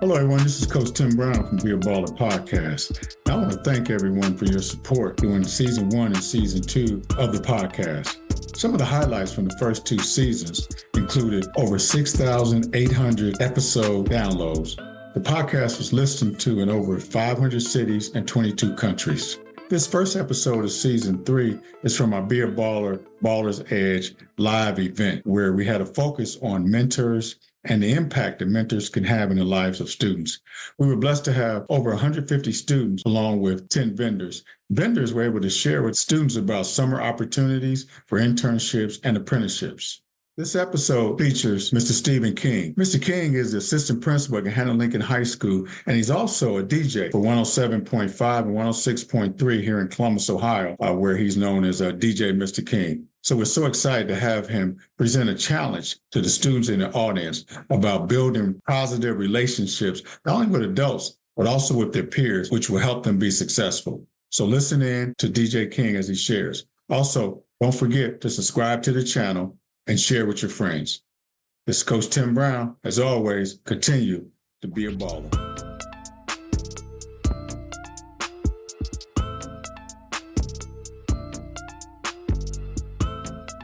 Hello, everyone. This is Coach Tim Brown from BAB Podcast. I want to thank everyone for your support during Season 1 and Season 2 of the podcast. Some of the highlights from the first 2 seasons included over 6,800 episode downloads. The podcast was listened to in over 500 cities and 22 countries. This first episode of Season 3 is from our Be a Baller, Baller's Edge live event, where we had a focus on mentors and the impact that mentors can have in the lives of students. We were blessed to have over 150 students along with 10 vendors. Vendors were able to share with students about summer opportunities for internships and apprenticeships. This episode features Mr. Stephen King. Mr. King is the assistant principal at Gahanna Lincoln High School, and he's also a DJ for 107.5 and 106.3 here in Columbus, Ohio, where he's known as DJ Mr. King. So we're so excited to have him present a challenge to the students in the audience about building positive relationships, not only with adults, but also with their peers, which will help them be successful. So listen in to DJ King as he shares. Also, don't forget to subscribe to the channel and share with your friends. This is Coach Tim Brown. As always, continue to be a baller.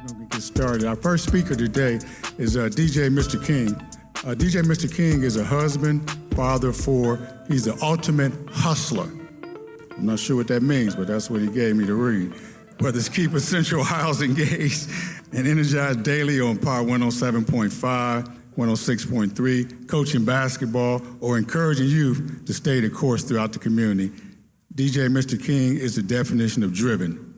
We're going to get started. Our first speaker today is DJ Mr. King. DJ Mr. King is a husband, father of 4. He's the ultimate hustler. I'm not sure what that means, but that's what he gave me to read. Whether it's keeping Central Ohio's engaged and energized daily on Power 107.5, 106.3, coaching basketball, or encouraging youth to stay the course throughout the community, DJ Mr. King is the definition of driven.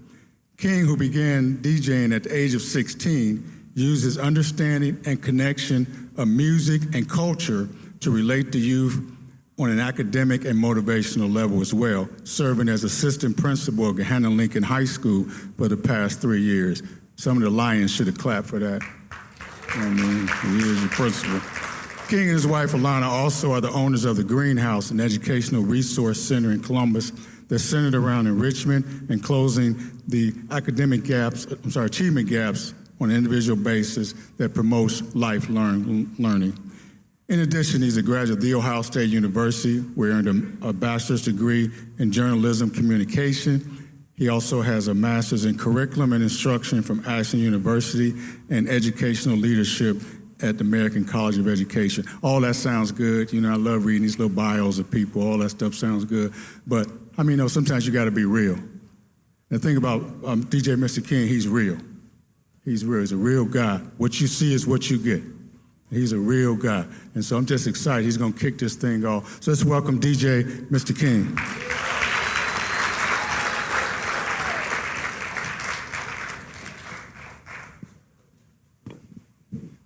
King, who began DJing at the age of 16, used his understanding and connection of music and culture to relate to youth on an academic and motivational level as well, serving as assistant principal at Gahanna Lincoln High School for the past 3 years. Some of the Lions should have clapped for that. You know what I mean? He is the principal. King and his wife, Alana, also are the owners of the Greenhouse, an educational resource center in Columbus that's centered around enrichment and closing the achievement gaps on an individual basis that promotes lifelong learning. In addition, he's a graduate of The Ohio State University, where he earned a bachelor's degree in journalism communication. He also has a master's in curriculum and instruction from Ashland University and educational leadership at the American College of Education. All that sounds good. You know, I love reading these little bios of people. All that stuff sounds good. But, I mean, sometimes you got to be real. The thing about DJ Mr. King, he's real. He's real. He's a real guy. What you see is what you get. He's a real guy. And so I'm just excited. He's going to kick this thing off. So let's welcome DJ Mr. King.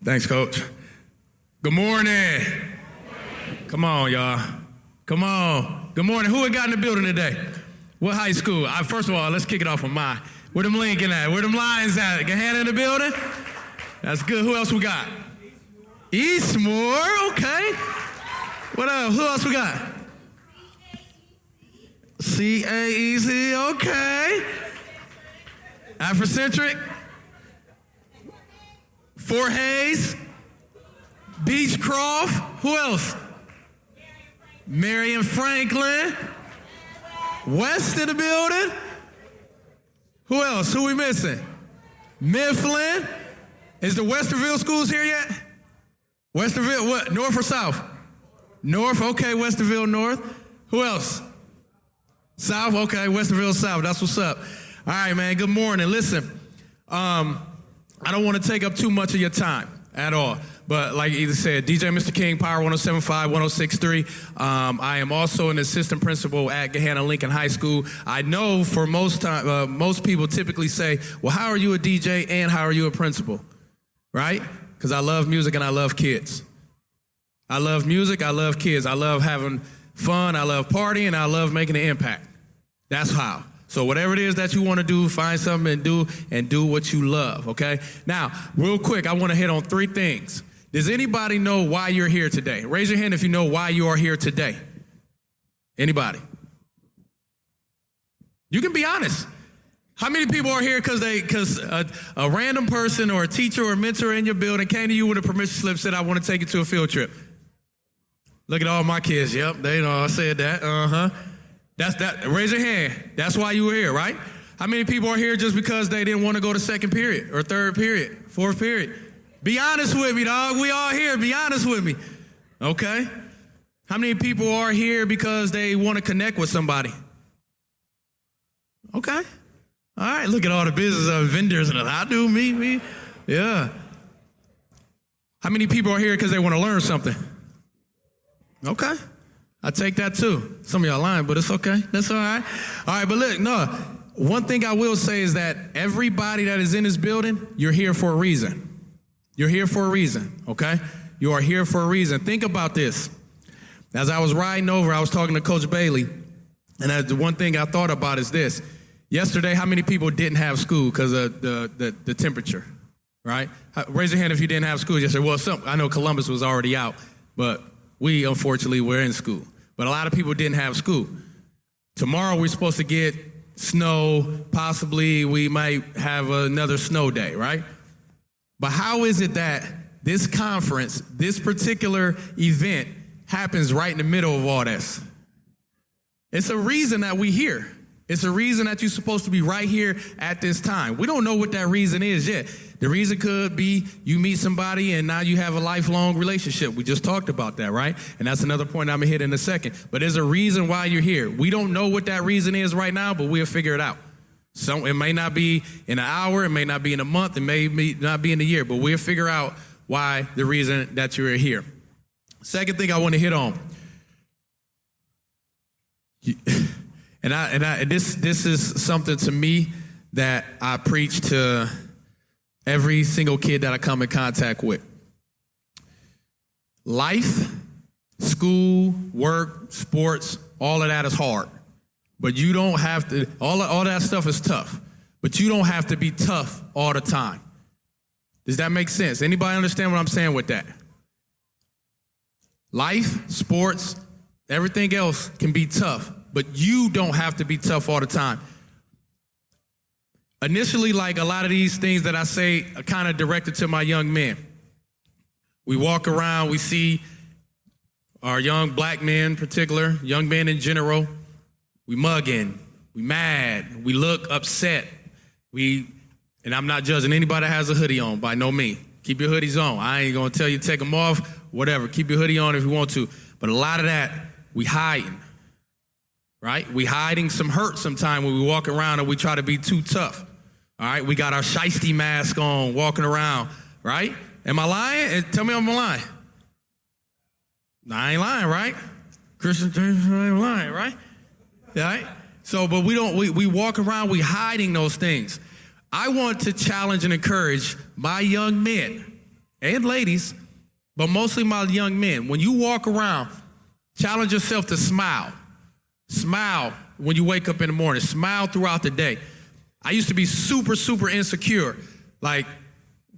Thanks, Coach. Good morning. Come on, y'all. Come on. Good morning. Who we got in the building today? What high school? First of all, let's kick it off with mine. Where them Lincoln at? Where them Lions at? Gahanna in the building? That's good. Who else we got? Eastmore, okay. What else? Who else we got? CAEC, okay. Afrocentric. Fort Hayes. Beechcroft. Who else? Marion Franklin. West in the building. Who else? Who we missing? Mifflin. Is the Westerville schools here yet? Westerville, what? North or South? North, okay, Westerville North. Who else? South, okay, Westerville South, that's what's up. All right, man, good morning. Listen, I don't want to take up too much of your time at all, but like either said, DJ Mr. King, Power 107.5, 106.3. I am also an assistant principal at Gahanna Lincoln High School. I know for most people typically say, well, how are you a DJ and how are you a principal, right? Because I love music and I love kids. I love music, I love kids. I love having fun, I love partying, I love making an impact. That's how. So whatever it is that you want to do, find something and do what you love, okay? Now, real quick, I want to hit on 3 things. Does anybody know why you're here today? Raise your hand if you know why you are here today. Anybody? You can be honest. How many people are here because a random person or a teacher or a mentor in your building came to you with a permission slip, said, I want to take you to a field trip? Look at all my kids. Yep, they know I said that. That's that. Raise your hand. That's why you were here, right? How many people are here just because they didn't want to go to second period or third period, fourth period? Be honest with me, dog. We all here. Be honest with me. Okay? How many people are here because they want to connect with somebody? Okay. All right. Look at all the business vendors and I do, me. Yeah. How many people are here because they want to learn something? Okay. I take that too. Some of y'all lying, but it's okay. That's all right. All right, but look, no. One thing I will say is that everybody that is in this building, you're here for a reason. You're here for a reason, okay? You are here for a reason. Think about this. As I was riding over, I was talking to Coach Bailey, and the one thing I thought about is this. Yesterday, how many people didn't have school because of the temperature, right? Raise your hand if you didn't have school yesterday. Well, I know Columbus was already out, but we, unfortunately, were in school. But a lot of people didn't have school. Tomorrow, we're supposed to get snow. Possibly, we might have another snow day, right? But how is it that this conference, this particular event, happens right in the middle of all this? It's a reason that we're here. It's a reason that you're supposed to be right here at this time. We don't know what that reason is yet. The reason could be you meet somebody and now you have a lifelong relationship. We just talked about that, right? And that's another point I'm going to hit in a second. But there's a reason why you're here. We don't know what that reason is right now, but we'll figure it out. So it may not be in an hour, it may not be in a month, it may not be in a year, but we'll figure out why the reason that you're here. Second thing I want to hit on. And this is something to me that I preach to every single kid that I come in contact with. Life, school, work, sports, all of that is hard. But you don't have to, all that stuff is tough. But you don't have to be tough all the time. Does that make sense? Anybody understand what I'm saying with that? Life, sports, everything else can be tough. But you don't have to be tough all the time. Initially, like a lot of these things that I say are kind of directed to my young men. We walk around, we see our young black men in particular, young men in general, we mugging, we mad, we look upset. And I'm not judging anybody that has a hoodie on, by no means. Keep your hoodies on. I ain't gonna tell you to take them off, whatever. Keep your hoodie on if you want to. But a lot of that, we hiding. Right? We hiding some hurt sometime when we walk around and we try to be too tough. All right? We got our shiesty mask on, walking around, right? Am I lying? Tell me I'm lying. No, I ain't lying, right? Christian James, I ain't lying, right? All right? So, but we walk around, we hiding those things. I want to challenge and encourage my young men and ladies, but mostly my young men. When you walk around, challenge yourself to smile. Smile when you wake up in the morning. Smile throughout the day. I used to be super, super insecure. Like,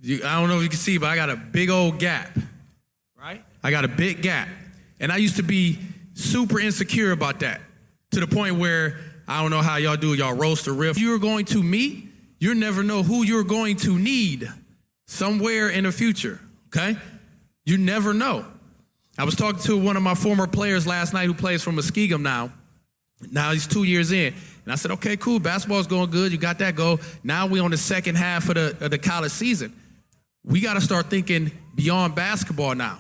I don't know if you can see, but I got a big old gap, right? I got a big gap. And I used to be super insecure about that to the point where, I don't know how y'all do, y'all roast or riff. You're going to meet, you never know who you're going to need somewhere in the future, okay? You never know. I was talking to one of my former players last night who plays for Muskegum now. Now he's 2 years in. And I said, okay, cool, basketball's going good. You got that goal. Now we on the second half of the college season. We got to start thinking beyond basketball now.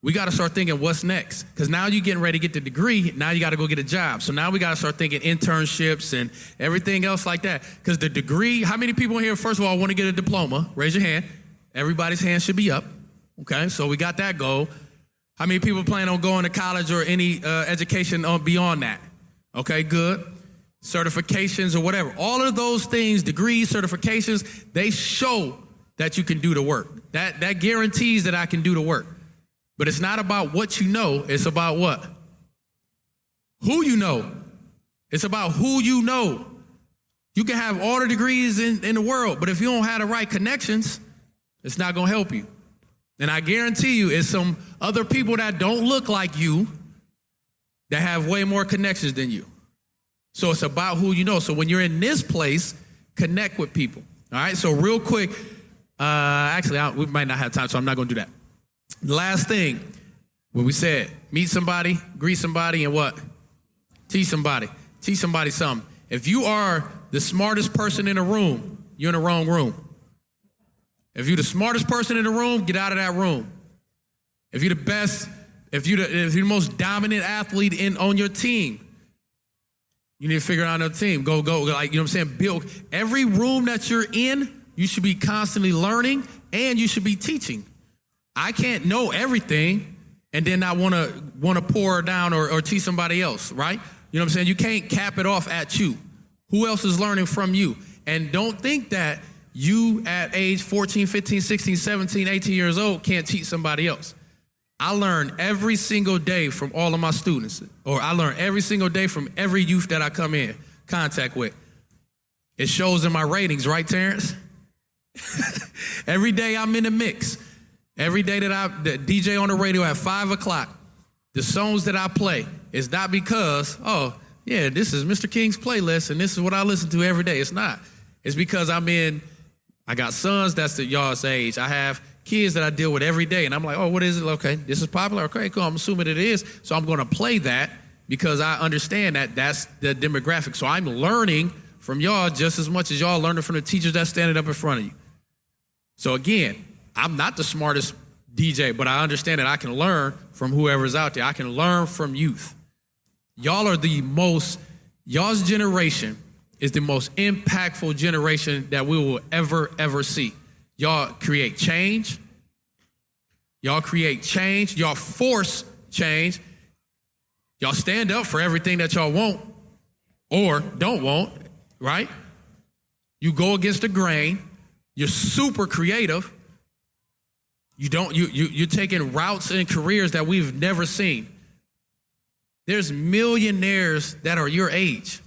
We got to start thinking what's next. Because now you're getting ready to get the degree. Now you got to go get a job. So now we got to start thinking internships and everything else like that. Because the degree, how many people here, first of all, want to get a diploma? Raise your hand. Everybody's hand should be up. Okay, so we got that goal. How many people plan on going to college or any education beyond that? Okay, good. Certifications or whatever. All of those things, degrees, certifications, they show that you can do the work. That guarantees that I can do the work. But it's not about what you know. It's about what? Who you know. It's about who you know. You can have all the degrees in the world, but if you don't have the right connections, it's not going to help you. And I guarantee you it's some other people that don't look like you that have way more connections than you. So it's about who you know. So when you're in this place, connect with people. All right, so real quick, we might not have time, so I'm not going to do that. The last thing, when we said meet somebody, greet somebody, and what? Teach somebody. Teach somebody something. If you are the smartest person in the room, you're in the wrong room. If you're the smartest person in the room, get out of that room. If you're the best, if you're the most dominant athlete on your team, you need to figure out another team. Go, like, you know what I'm saying? Build. Every room that you're in, you should be constantly learning and you should be teaching. I can't know everything and then not want to pour down or teach somebody else, right? You know what I'm saying? You can't cap it off at you. Who else is learning from you? And don't think that you at age 14, 15, 16, 17, 18 years old can't teach somebody else. I learn every single day from all of my students, or I learn every single day from every youth that I come in contact with. It shows in my ratings, right, Terrence? Every day I'm in the mix. Every day that I DJ on the radio at 5 o'clock, the songs that I play is not because, oh, yeah, this is Mr. King's playlist and this is what I listen to every day. It's not. It's because I got sons that's y'all's age. I have kids that I deal with every day, and I'm like, oh, what is it? Okay, this is popular. Okay, cool. I'm assuming it is. So I'm going to play that because I understand that that's the demographic. So I'm learning from y'all just as much as y'all learning from the teachers that's standing up in front of you. So again, I'm not the smartest DJ, but I understand that I can learn from whoever's out there. I can learn from youth. Y'all are y'all's generation is the most impactful generation that we will ever see. Y'all create change. Y'all create change. Y'all force change. Y'all stand up for everything that y'all want or don't want, right? You go against the grain. You're super creative. You're taking routes and careers that we've never seen. There's millionaires that are your age,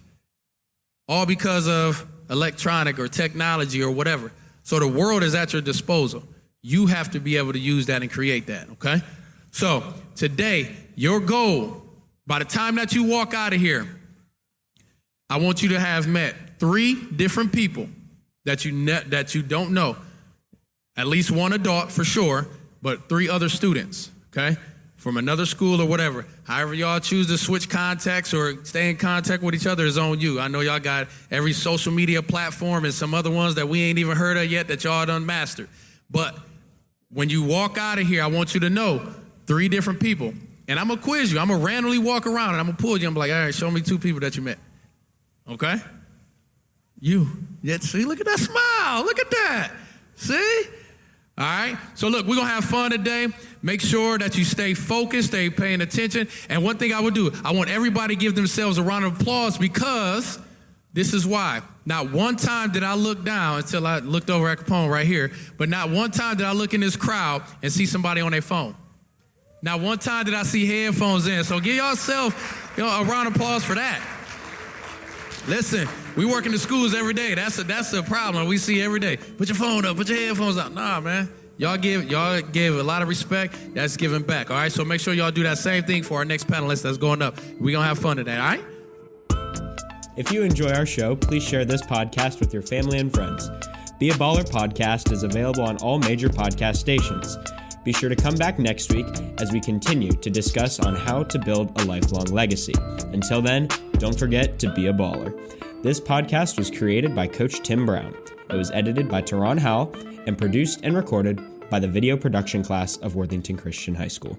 all because of electronic or technology or whatever. So the world is at your disposal. You have to be able to use that and create that, okay? So today, your goal, by the time that you walk out of here, I want you to have met 3 different people that you don't know. At least one adult for sure, but 3 other students, okay? From another school or whatever. However y'all choose to switch contacts or stay in contact with each other is on you. I know y'all got every social media platform and some other ones that we ain't even heard of yet that y'all done mastered. But when you walk out of here, I want you to know 3 different people. And I'm going to quiz you. I'm going to randomly walk around and I'm going to pull you. I'm like, all right, show me 2 people that you met. Okay? You. Yeah, see, look at that smile. Look at that. See? All right, so look, we're going to have fun today. Make sure that you stay focused, stay paying attention. And one thing I would do, I want everybody to give themselves a round of applause because this is why. Not one time did I look down until I looked over at Capone right here, but not one time did I look in this crowd and see somebody on their phone. Not one time did I see headphones in. So give yourself a round of applause for that. Listen, we work in the schools every day. That's a problem we see every day. Put your phone up, put your headphones out. Nah, man. Y'all gave a lot of respect. That's giving back, all right? So make sure y'all do that same thing for our next panelist that's going up. We're going to have fun today, all right? If you enjoy our show, please share this podcast with your family and friends. Be a Baller Podcast is available on all major podcast stations. Be sure to come back next week as we continue to discuss on how to build a lifelong legacy. Until then, don't forget to be a baller. This podcast was created by Coach Tim Brown. It was edited by Teron Howell and produced and recorded by the video production class of Worthington Christian High School.